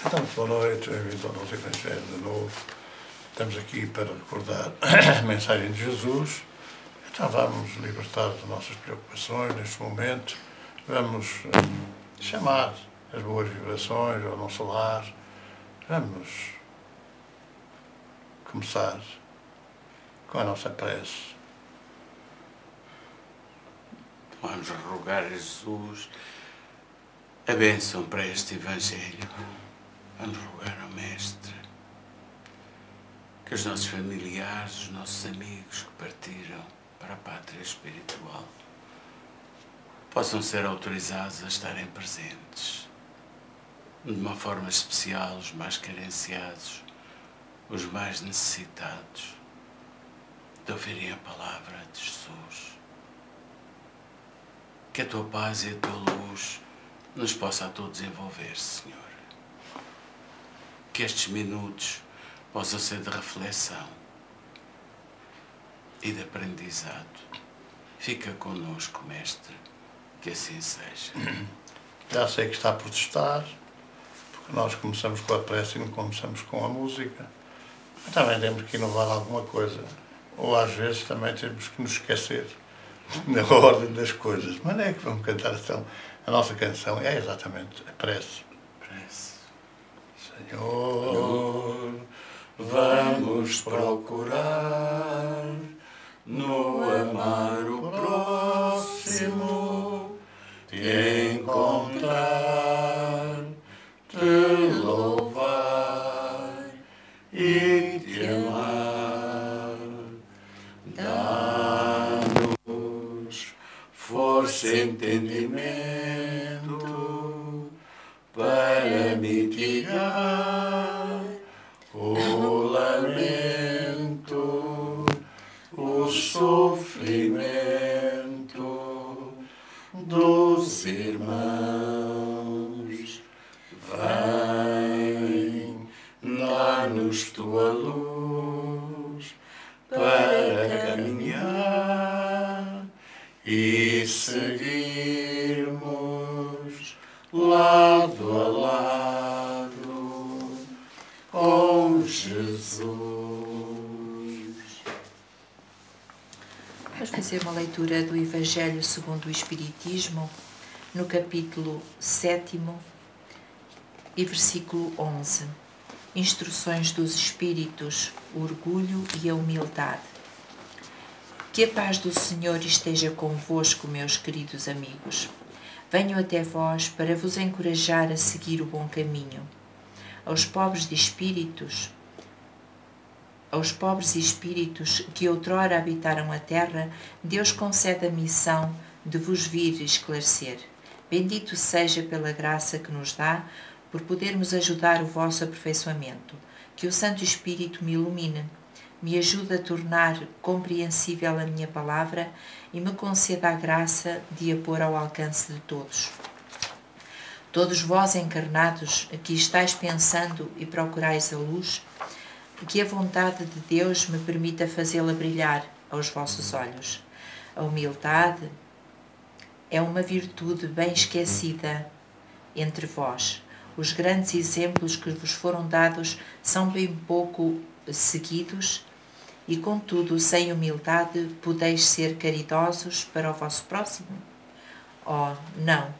Então, boa noite, bem-vindos ao nosso Evangelho de novo. Estamos aqui para recordar a mensagem de Jesus. Então vamos libertar das nossas preocupações neste momento. Vamos chamar as boas vibrações ao nosso lar. Vamos começar com a nossa prece. Vamos rogar a Jesus a bênção para este Evangelho. Vamos rogar ao Mestre que os nossos familiares, os nossos amigos que partiram para a pátria espiritual possam ser autorizados a estarem presentes de uma forma especial, os mais carenciados, os mais necessitados de ouvirem a palavra de Jesus. Que a tua paz e a tua luz nos possa a todos envolver, Senhor. Que estes minutos possam ser de reflexão e de aprendizado. Fica connosco, Mestre, que assim seja. Já sei que está a protestar, porque nós começamos com a prece e não começamos com a música. Mas também temos que inovar alguma coisa. Ou às vezes também temos que nos esquecer na ordem das coisas. Mas não é que vamos cantar então. A nossa canção é exatamente a prece. Senhor, vamos procurar no amar o próximo, te encontrar, te louvar e te amar. Dá-nos força e entendimento para mitigar o lamento, o sofrimento dos irmãos. Vem, dá-nos tua luz para caminhar e seguirmos lado a lado com Jesus. Vamos fazer uma leitura do Evangelho segundo o Espiritismo, no capítulo 7º e versículo 11. Instruções dos Espíritos, o orgulho e a humildade. Que a paz do Senhor esteja convosco, meus queridos amigos. Venho até vós para vos encorajar a seguir o bom caminho. Aos pobres espíritos que outrora habitaram a terra, Deus concede a missão de vos vir esclarecer. Bendito seja pela graça que nos dá, por podermos ajudar o vosso aperfeiçoamento. Que o Santo Espírito me ilumine, me ajude a tornar compreensível a minha palavra e me conceda a graça de a pôr ao alcance de todos. Todos vós encarnados, que estáis pensando e procurais a luz, que a vontade de Deus me permita fazê-la brilhar aos vossos olhos. A humildade é uma virtude bem esquecida entre vós. Os grandes exemplos que vos foram dados são bem pouco seguidos e, contudo, sem humildade, podeis ser caridosos para o vosso próximo? Oh, não,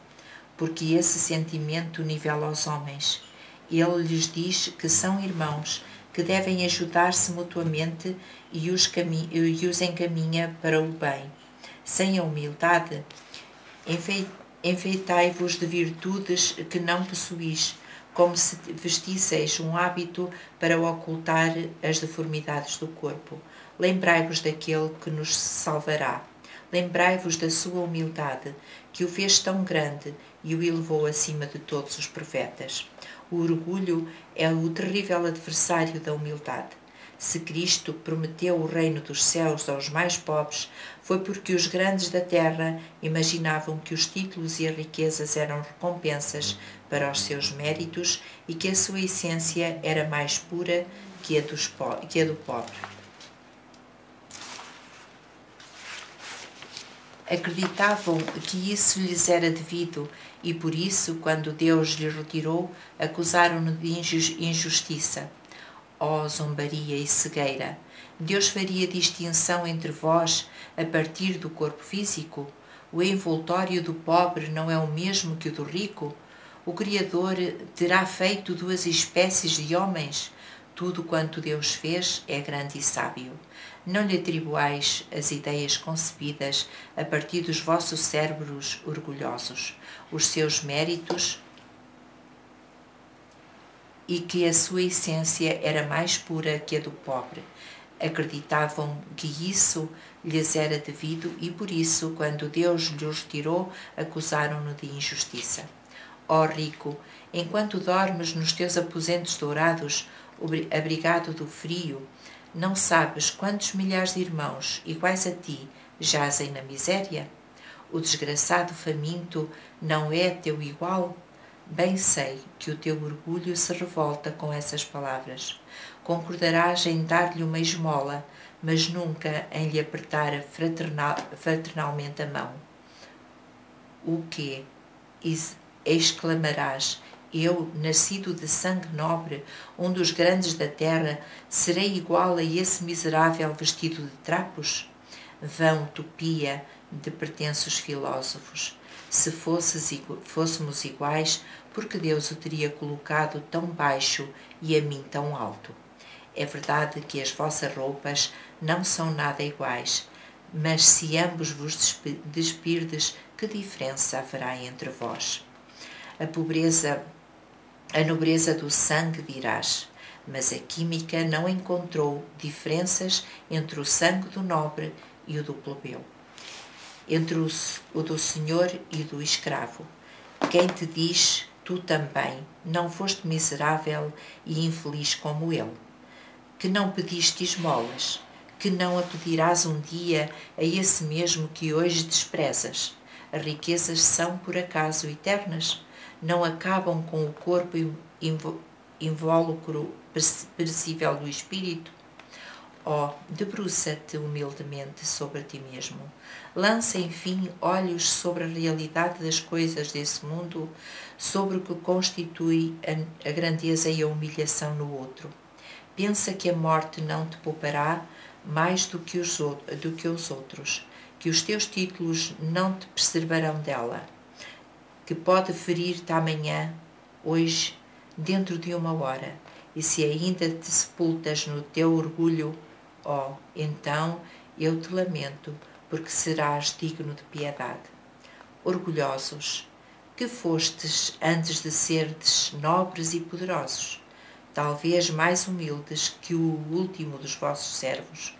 porque esse sentimento nivela os homens. Ele lhes diz que são irmãos, que devem ajudar-se mutuamente e os encaminha para o bem. Sem a humildade, enfeitai-vos de virtudes que não possuís, como se vestisseis um hábito para ocultar as deformidades do corpo. lembrai-vos daquele que nos salvará. Lembrai-vos da sua humildade, que o fez tão grande e o elevou acima de todos os profetas. O orgulho é o terrível adversário da humildade. Se Cristo prometeu o reino dos céus aos mais pobres, foi porque os grandes da terra imaginavam que os títulos e as riquezas eram recompensas para os seus méritos e que a sua essência era mais pura que a do pobre. Acreditavam que isso lhes era devido e por isso, quando Deus lhes retirou, acusaram-no de injustiça. Ó zombaria e cegueira! Deus faria distinção entre vós a partir do corpo físico? O envoltório do pobre não é o mesmo que o do rico? O Criador terá feito duas espécies de homens? Tudo quanto Deus fez é grande e sábio. Não lhe atribuais as ideias concebidas a partir dos vossos cérebros orgulhosos, os seus méritos e que a sua essência era mais pura que a do pobre. Acreditavam que isso lhes era devido e por isso, quando Deus lhes tirou, acusaram-no de injustiça. Ó rico, enquanto dormes nos teus aposentos dourados, abrigado do frio, não sabes quantos milhares de irmãos, iguais a ti, jazem na miséria? O desgraçado faminto não é teu igual? Bem sei que o teu orgulho se revolta com essas palavras. Concordarás em dar-lhe uma esmola, mas nunca em lhe apertar fraternalmente a mão. O quê? Exclamarás: eu, nascido de sangue nobre, um dos grandes da terra, serei igual a esse miserável vestido de trapos? Vã utopia de pretensos filósofos. Se fôssemos iguais, porque Deus o teria colocado tão baixo e a mim tão alto? É verdade que as vossas roupas não são nada iguais, mas se ambos vos despirdes, que diferença haverá entre vós? A nobreza do sangue dirás, mas a química não encontrou diferenças entre o sangue do nobre e o do plebeu, entre o do senhor e do escravo. Quem te diz, tu também não foste miserável e infeliz como ele? Que não pediste esmolas, que não a pedirás um dia a esse mesmo que hoje desprezas? As riquezas são, por acaso, eternas? Não acabam com o corpo invólucro perecível do espírito? Oh, debruça-te humildemente sobre ti mesmo. Lança, enfim, olhos sobre a realidade das coisas desse mundo, sobre o que constitui a grandeza e a humilhação no outro. Pensa que a morte não te poupará mais do que os outros, que os teus títulos não te preservarão dela, que pode ferir-te amanhã, hoje, dentro de uma hora, e se ainda te sepultas no teu orgulho, oh, então eu te lamento, porque serás digno de piedade. Orgulhosos, que fostes antes de serdes nobres e poderosos, talvez mais humildes que o último dos vossos servos.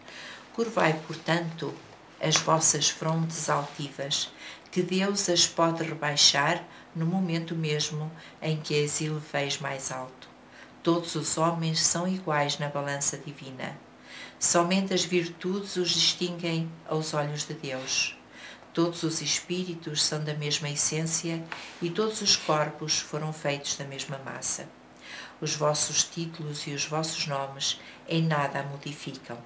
Curvai, portanto, as vossas frontes altivas, que Deus as pode rebaixar no momento mesmo em que as eleveis mais alto. Todos os homens são iguais na balança divina. Somente as virtudes os distinguem aos olhos de Deus. Todos os espíritos são da mesma essência e todos os corpos foram feitos da mesma massa. Os vossos títulos e os vossos nomes em nada a modificam.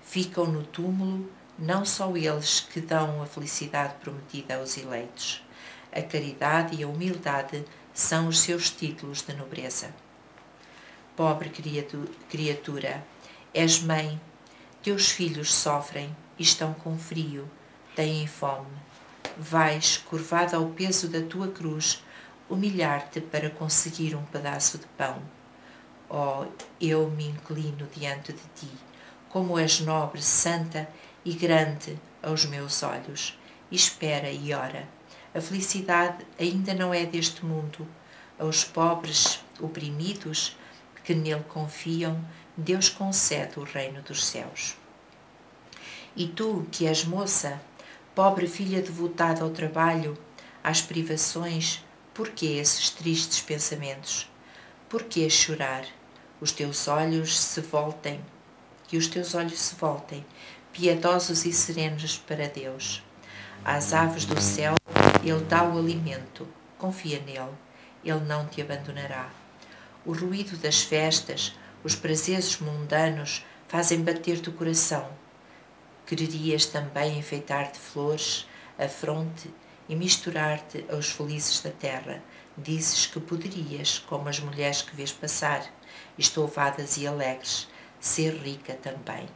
Ficam no túmulo não só eles que dão a felicidade prometida aos eleitos. A caridade e a humildade são os seus títulos de nobreza. Pobre criatura, és mãe, teus filhos sofrem e estão com frio, têm fome. Vais, curvada ao peso da tua cruz, humilhar-te para conseguir um pedaço de pão. Oh, eu me inclino diante de ti, como és nobre, santa e grande aos meus olhos. Espera e ora. A felicidade ainda não é deste mundo. Aos pobres, oprimidos, que nele confiam, Deus concede o reino dos céus. E tu, que és moça, pobre filha devotada ao trabalho, às privações, porquê esses tristes pensamentos? Porquê chorar? Os teus olhos se voltem, que os teus olhos se voltem, piedosos e serenos para Deus. Às aves do céu Ele dá o alimento, confia nele, Ele não te abandonará. O ruído das festas, os prazeres mundanos fazem bater-te o coração. Quererias também enfeitar de flores a fronte e misturar-te aos felizes da terra. Dizes que poderias, como as mulheres que vês passar, estouvadas e alegres, ser rica também.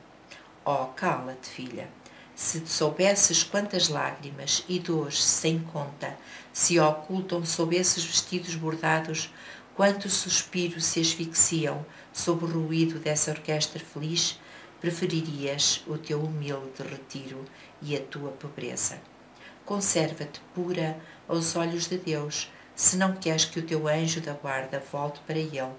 Oh, cala-te, filha! Se soubesses quantas lágrimas e dores sem conta se ocultam sob esses vestidos bordados, quantos suspiros se asfixiam sob o ruído dessa orquestra feliz, preferirias o teu humilde retiro e a tua pobreza. Conserva-te pura aos olhos de Deus, se não queres que o teu anjo da guarda volte para ele,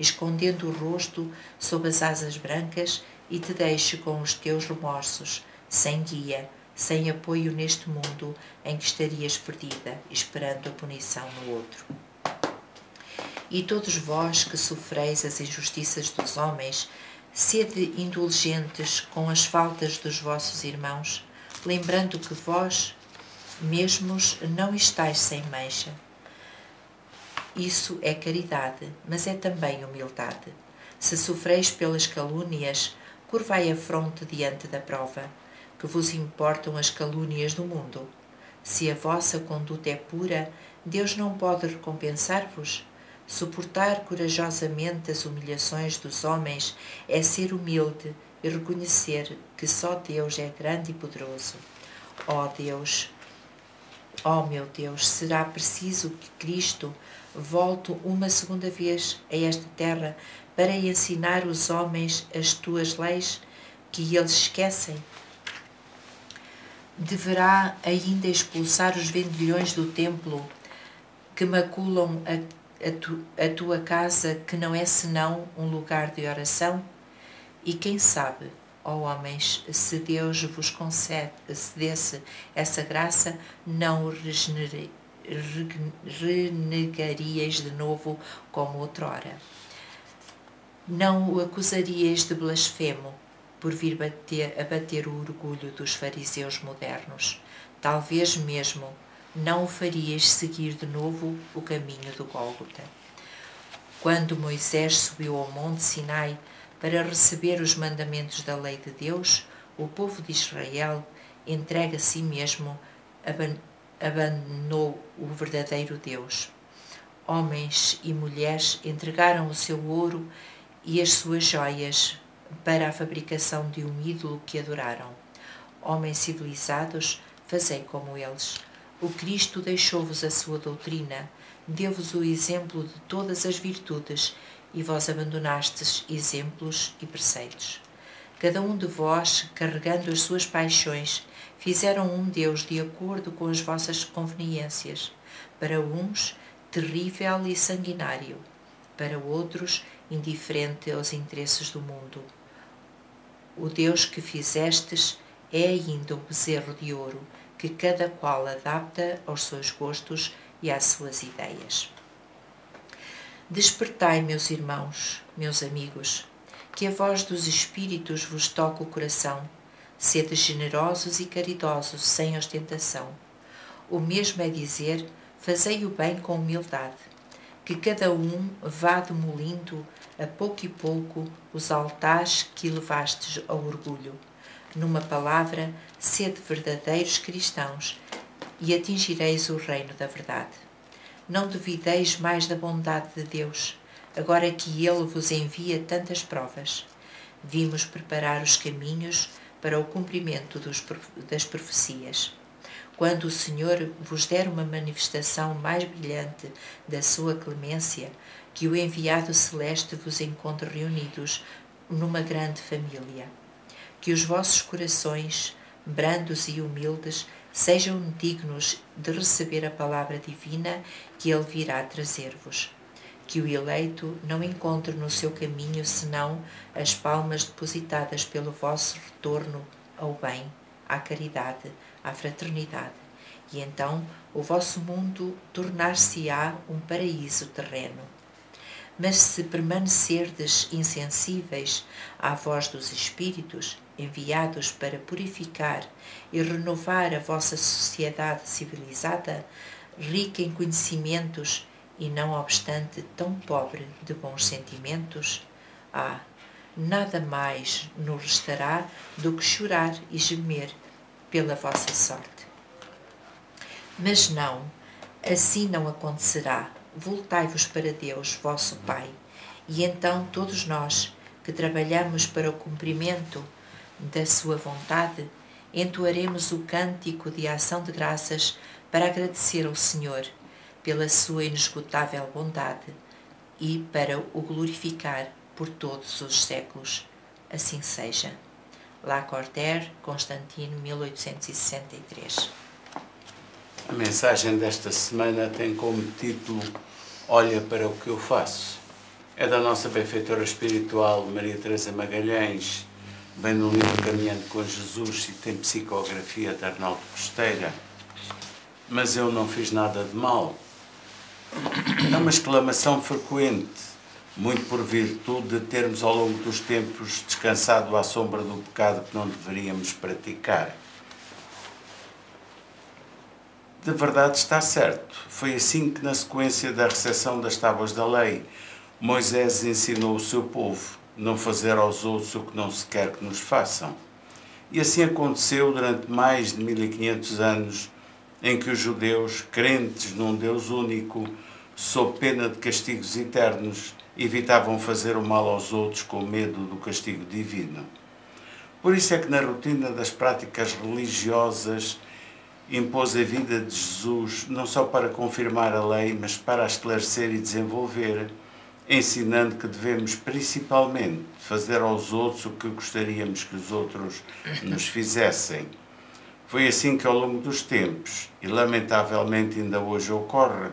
escondendo o rosto sob as asas brancas e te deixe com os teus remorsos, sem guia, sem apoio neste mundo em que estarias perdida, esperando a punição no outro. E todos vós que sofreis as injustiças dos homens, sede indulgentes com as faltas dos vossos irmãos, lembrando que vós mesmos não estáis sem mancha. Isso é caridade, mas é também humildade. Se sofreis pelas calúnias, curvai a fronte diante da prova. Que vos importam as calúnias do mundo? Se a vossa conduta é pura, Deus não pode recompensar-vos? Suportar corajosamente as humilhações dos homens é ser humilde e reconhecer que só Deus é grande e poderoso. Ó Deus, ó meu Deus, será preciso que Cristo volte uma segunda vez a esta terra para ensinar os homens as tuas leis que eles esquecem? Deverá ainda expulsar os vendilhões do templo que maculam a tua casa, que não é senão um lugar de oração? E quem sabe, ó homens, se Deus vos concedesse essa graça, não o renegaríeis de novo como outrora. Não o acusarias de blasfemo por vir abater o orgulho dos fariseus modernos. Talvez mesmo não o farias seguir de novo o caminho do Gólgota. Quando Moisés subiu ao monte Sinai para receber os mandamentos da lei de Deus, o povo de Israel, entregue a si mesmo, abandonou o verdadeiro Deus. Homens e mulheres entregaram o seu ouro e as suas joias para a fabricação de um ídolo que adoraram. Homens civilizados, fazei como eles. O Cristo deixou-vos a sua doutrina, deu-vos o exemplo de todas as virtudes, e vós abandonastes exemplos e preceitos. Cada um de vós, carregando as suas paixões, fizeram um Deus de acordo com as vossas conveniências, para uns terrível e sanguinário, para outros indiferente aos interesses do mundo. O Deus que fizestes é ainda o bezerro de ouro, que cada qual adapta aos seus gostos e às suas ideias. Despertai, meus irmãos, meus amigos, que a voz dos Espíritos vos toque o coração. Sede generosos e caridosos, sem ostentação. O mesmo é dizer, fazei o bem com humildade. Que cada um vá demolindo, a pouco e pouco, os altares que levastes ao orgulho. Numa palavra, sede verdadeiros cristãos e atingireis o reino da verdade. Não duvideis mais da bondade de Deus, agora que Ele vos envia tantas provas. Vimos preparar os caminhos para o cumprimento das profecias. Quando o Senhor vos der uma manifestação mais brilhante da sua clemência, que o enviado celeste vos encontre reunidos numa grande família. Que os vossos corações, brandos e humildes, sejam dignos de receber a palavra divina que Ele virá trazer-vos. Que o eleito não encontre no seu caminho senão as palmas depositadas pelo vosso retorno ao bem, à caridade, à fraternidade, e então o vosso mundo tornar-se-á um paraíso terreno. Mas se permanecerdes insensíveis à voz dos Espíritos, enviados para purificar e renovar a vossa sociedade civilizada, rica em conhecimentos e não obstante tão pobre de bons sentimentos, nada mais nos restará do que chorar e gemer pela vossa sorte. Mas não, assim não acontecerá. Voltai-vos para Deus, vosso Pai, e então todos nós, que trabalhamos para o cumprimento da sua vontade, entoaremos o cântico de ação de graças para agradecer ao Senhor pela sua inesgotável bondade e para o glorificar por todos os séculos. Assim seja. Lacordaire, Constantino, 1863. A mensagem desta semana tem como título Olha para o que eu faço. É da nossa benfeitora espiritual Maria Teresa Magalhães, vem no livro Caminhando com Jesus e tem psicografia de Arnaldo Costeira. Mas eu não fiz nada de mal. É uma exclamação frequente, muito por virtude de termos ao longo dos tempos descansado à sombra do pecado que não deveríamos praticar. De verdade está certo. Foi assim que, na sequência da recepção das tábuas da lei, Moisés ensinou o seu povo não fazer aos outros o que não se quer que nos façam. E assim aconteceu durante mais de 1500 anos, em que os judeus, crentes num Deus único, sob pena de castigos eternos, evitavam fazer o mal aos outros com medo do castigo divino. Por isso é que na rotina das práticas religiosas impôs a vida de Jesus não só para confirmar a lei, mas para a esclarecer e desenvolver, ensinando que devemos principalmente fazer aos outros o que gostaríamos que os outros nos fizessem. Foi assim que ao longo dos tempos, e lamentavelmente ainda hoje ocorre,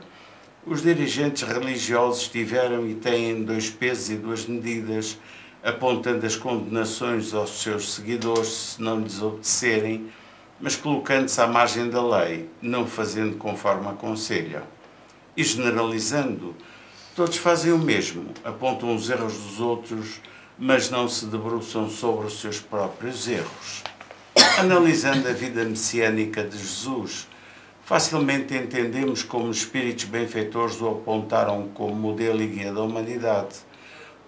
os dirigentes religiosos tiveram e têm 2 pesos e 2 medidas, apontando as condenações aos seus seguidores se não lhes obedecerem, mas colocando-se à margem da lei, não fazendo conforme aconselham. E generalizando, todos fazem o mesmo, apontam os erros dos outros, mas não se debruçam sobre os seus próprios erros. Analisando a vida messiânica de Jesus, facilmente entendemos como os espíritos benfeitores o apontaram como modelo e guia da humanidade,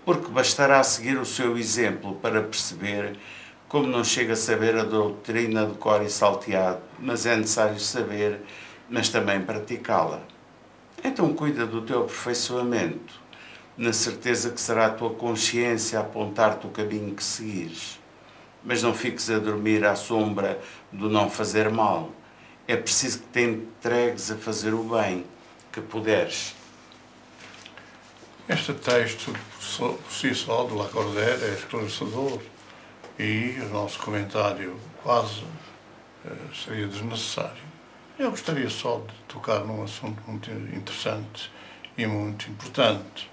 porque bastará seguir o seu exemplo para perceber como não chega a saber a doutrina de cor e salteado, mas é necessário saber, mas também praticá-la. Então cuida do teu aperfeiçoamento, na certeza que será a tua consciência a apontar-te o caminho que seguires. Mas não fiques a dormir à sombra do não fazer mal. É preciso que te entregues a fazer o bem que puderes. Este texto, por si só, do Lacordaire, é esclarecedor e o nosso comentário quase seria desnecessário. Eu gostaria só de tocar num assunto muito interessante e muito importante.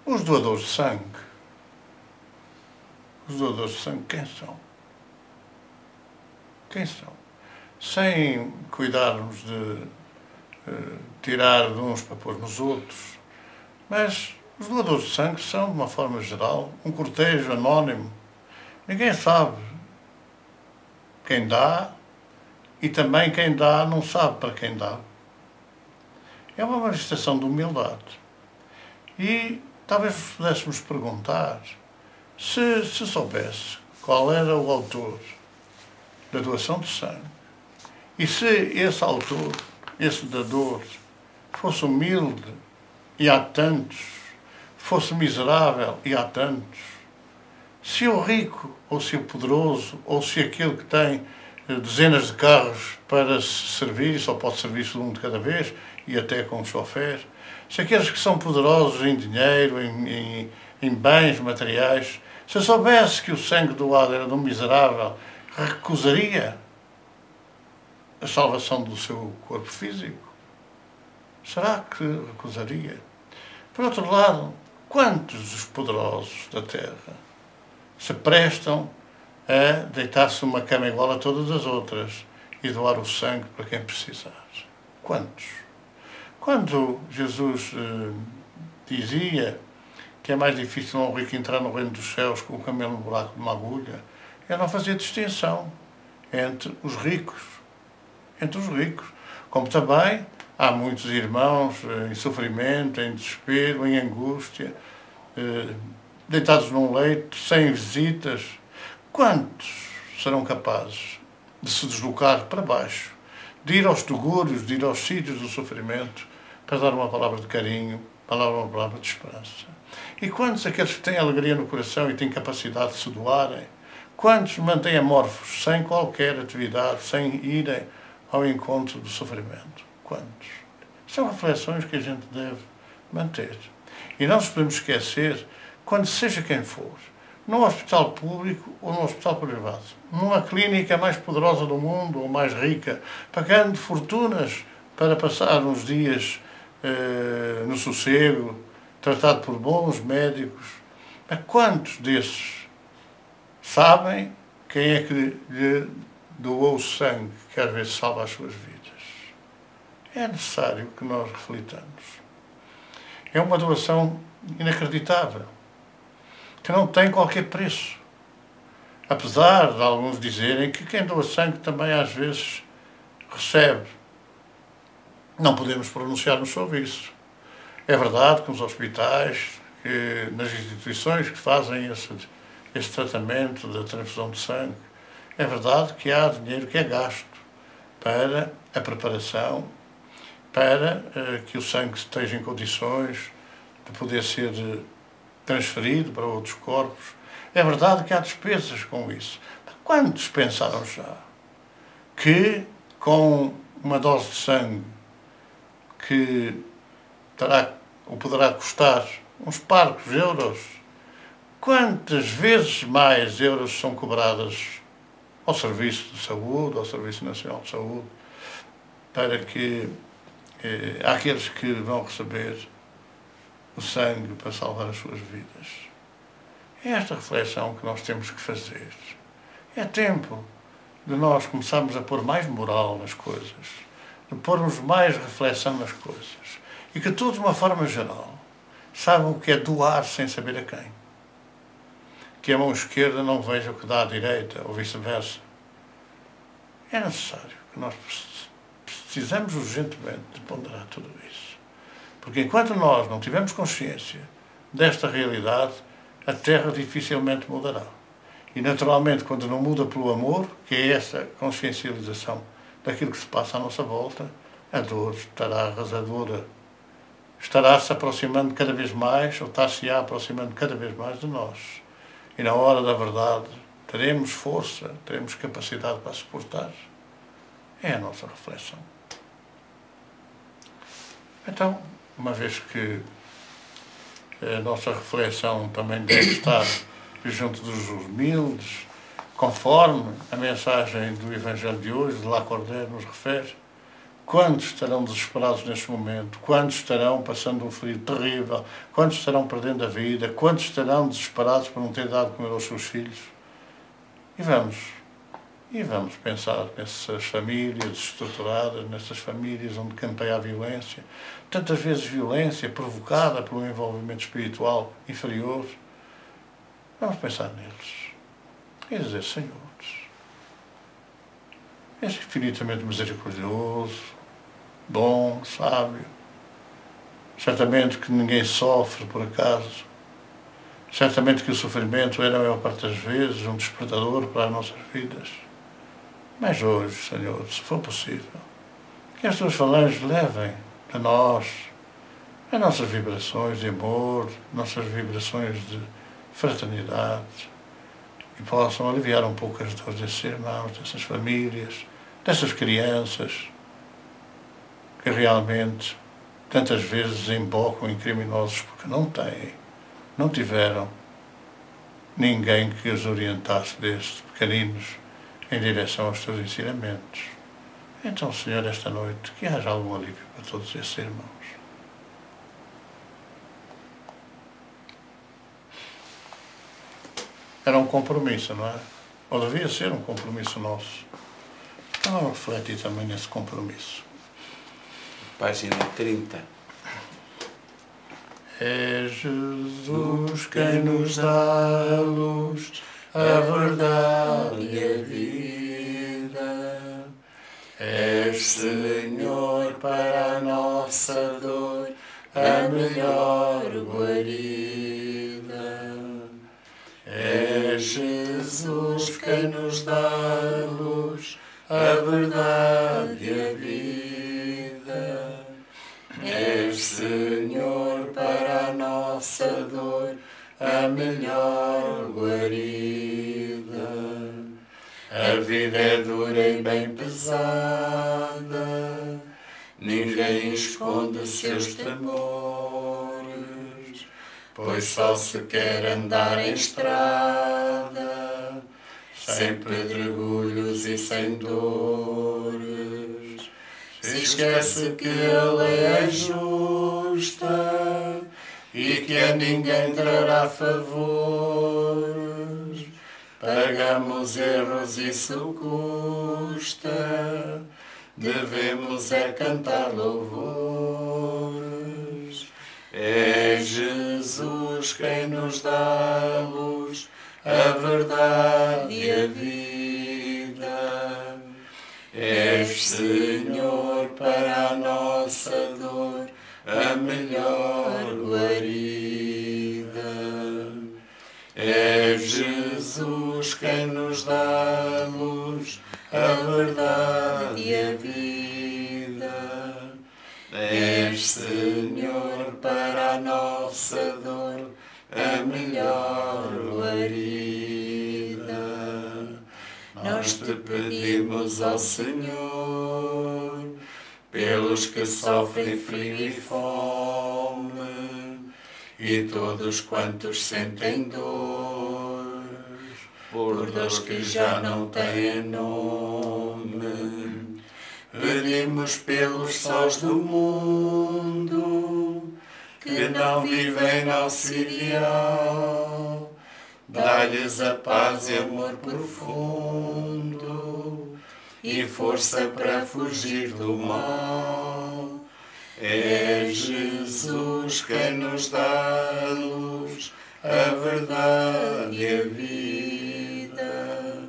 Os doadores de sangue. Os doadores de sangue, quem são? Quem são? Sem cuidarmos de tirar de uns para pôr nos outros, mas os doadores de sangue são, de uma forma geral, um cortejo anónimo. Ninguém sabe quem dá e também quem dá não sabe para quem dá. É uma manifestação de humildade. E talvez pudéssemos perguntar se soubesse qual era o autor da doação de sangue e se esse autor, esse dador, fosse humilde, e há tantos, fosse miserável, e há tantos, se o rico, ou se o poderoso, ou se aquele que tem dezenas de carros para servir, e só pode servir-se de um de cada vez, e até com um chofer, se aqueles que são poderosos em dinheiro, em bens materiais, se eu soubesse que o sangue doado era de um miserável, recusaria a salvação do seu corpo físico? Será que recusaria? Por outro lado, quantos dos poderosos da terra se prestam a deitar-se numa cama igual a todas as outras e doar o sangue para quem precisar. Quantos? Quando Jesus dizia que é mais difícil um rico entrar no reino dos céus com o camelo no buraco de uma agulha, ele não fazia distinção entre os ricos. Entre os ricos. Como também há muitos irmãos em sofrimento, em desespero, em angústia, deitados num leito, sem visitas. Quantos serão capazes de se deslocar para baixo, de ir aos tugúrios, de ir aos sítios do sofrimento, para dar uma palavra de carinho, uma palavra de esperança? E quantos aqueles que têm alegria no coração e têm capacidade de se doarem? Quantos mantêm amorfos, sem qualquer atividade, sem irem ao encontro do sofrimento? Quantos? São reflexões que a gente deve manter. E não nos podemos esquecer, quando seja quem for, num hospital público ou num hospital privado, numa clínica mais poderosa do mundo ou mais rica, pagando fortunas para passar uns dias no sossego, tratado por bons médicos, mas quantos desses sabem quem é que lhe doou o sangue que às vezes salva as suas vidas? É necessário que nós reflitamos. É uma doação inacreditável, que não tem qualquer preço. Apesar de alguns dizerem que quem doa sangue também às vezes recebe. Não podemos pronunciar-nos sobre isso. É verdade que nos hospitais, que nas instituições que fazem esse tratamento da transfusão de sangue, é verdade que há dinheiro que é gasto para a preparação, para que o sangue esteja em condições de poder ser transferido para outros corpos. É verdade que há despesas com isso. Quantos pensaram já que com uma dose de sangue que poderá custar uns parcos euros, quantas vezes mais euros são cobradas ao Serviço de Saúde, ao Serviço Nacional de Saúde, para que aqueles que vão receber o sangue para salvar as suas vidas? É esta reflexão que nós temos que fazer. É tempo de nós começarmos a pôr mais moral nas coisas, de pormos mais reflexão nas coisas, e que todos, de uma forma geral, saibam o que é doar sem saber a quem. Que a mão esquerda não veja o que dá à direita, ou vice-versa. É necessário que nós precisamos urgentemente de ponderar tudo isso. Porque enquanto nós não tivermos consciência desta realidade, a Terra dificilmente mudará. E, naturalmente, quando não muda pelo amor, que é essa consciencialização daquilo que se passa à nossa volta, a dor estará arrasadora. Estará-se aproximando cada vez mais, ou está-se-á aproximando cada vez mais de nós. E na hora da verdade, teremos força, teremos capacidade para suportar. É a nossa reflexão. Então, uma vez que a nossa reflexão também deve estar junto dos humildes, conforme a mensagem do Evangelho de hoje, de Lacordaire, nos refere, quantos estarão desesperados neste momento? Quantos estarão passando um frio terrível? Quantos estarão perdendo a vida? Quantos estarão desesperados por não ter dado de comer aos seus filhos? E vamos pensar nessas famílias desestruturadas, nessas famílias onde campeia a violência, tantas vezes violência provocada por um envolvimento espiritual inferior. Vamos pensar neles e dizer: Senhor, és infinitamente misericordioso, bom, sábio. Certamente que ninguém sofre por acaso. Certamente que o sofrimento era, a maior parte das vezes, um despertador para as nossas vidas. Mas hoje, Senhor, se for possível, que as tuas falanges levem a nós as nossas vibrações de amor, nossas vibrações de fraternidade, e possam aliviar um pouco as dores desses irmãos, dessas famílias, dessas crianças, que realmente tantas vezes embocam em criminosos porque não tiveram ninguém que os orientasse desde pequeninos em direção aos teus ensinamentos. Então, Senhor, esta noite, que haja algum alívio para todos esses irmãos. Era um compromisso, não é? ou devia ser um compromisso nosso. Então vamos refletir também nesse compromisso. Página 30. É Jesus quem nos dá a luz, a verdade e a vida. És, Senhor, para a nossa dor, a melhor guarida. É Jesus quem nos dá a luz, a verdade e a vida. És, Senhor, para a nossa dor, a melhor guarida. A vida é dura e bem pesada, ninguém esconde seus temores, pois só se quer andar em estrada, sem pedregulhos e sem dores. Se esquece que a lei é justa e que a ninguém trará favores. Pagamos erros, isso custa, devemos é cantar louvores. É Jesus quem nos dá a luz, a verdade e a vida. És, Senhor, para a nossa dor, a melhor guarida. É Jesus quem nos dá a luz, a verdade e a vida. És, Senhor, para a nossa dor, a melhor guarida. Nós te pedimos, ó Senhor, pelos que sofrem frio e fome, e todos quantos sentem dor, por dores que já não têm nome. Pedimos pelos sós do mundo, que não vivem na auxiliar. Dá-lhes a paz e amor profundo, e força para fugir do mal. É Jesus quem nos dá a luz, a verdade e a vida.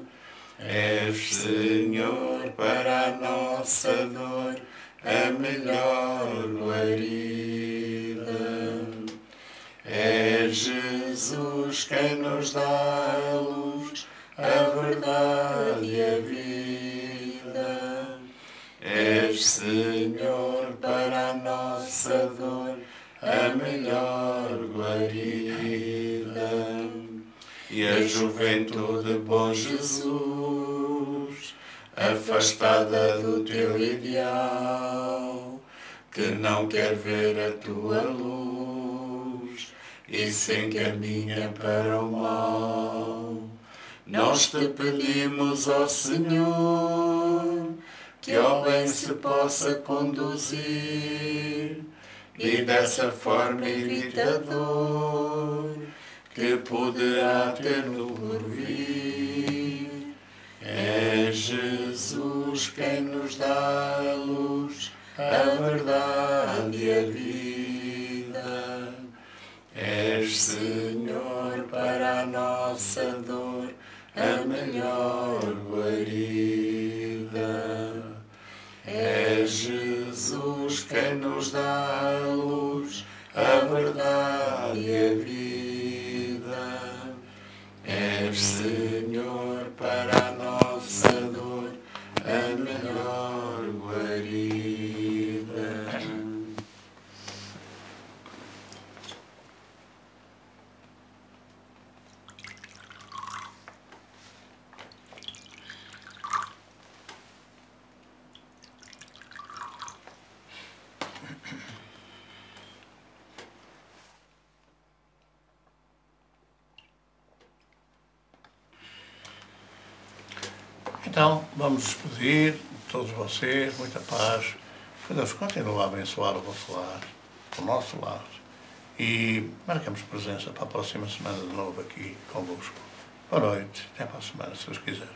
És, Senhor, para a nossa dor, a melhor guarida. É Jesus quem nos dá a luz, a verdade e a vida. És, Senhor, para a nossa dor, a melhor guarida. E a juventude, bom Jesus, afastada do teu ideal, que não quer ver a tua luz e se encaminha para o mal. Nós te pedimos, ó Senhor, que ao bem se possa conduzir e dessa forma evite a dor que poderá ter no porvir. É Jesus quem nos dá a luz, a verdade e a vida. És, Senhor, para a nossa dor, a melhor guarida. É Jesus quem nos dá a luz, a verdade e a vida. És, Senhor, para a nossa dor, a melhor guarida. Então, vamos despedir de todos vocês, muita paz. Que Deus continue a abençoar o vosso lar, o nosso lar. E marcamos presença para a próxima semana de novo aqui convosco. Boa noite. Até para a semana, se Deus quiser.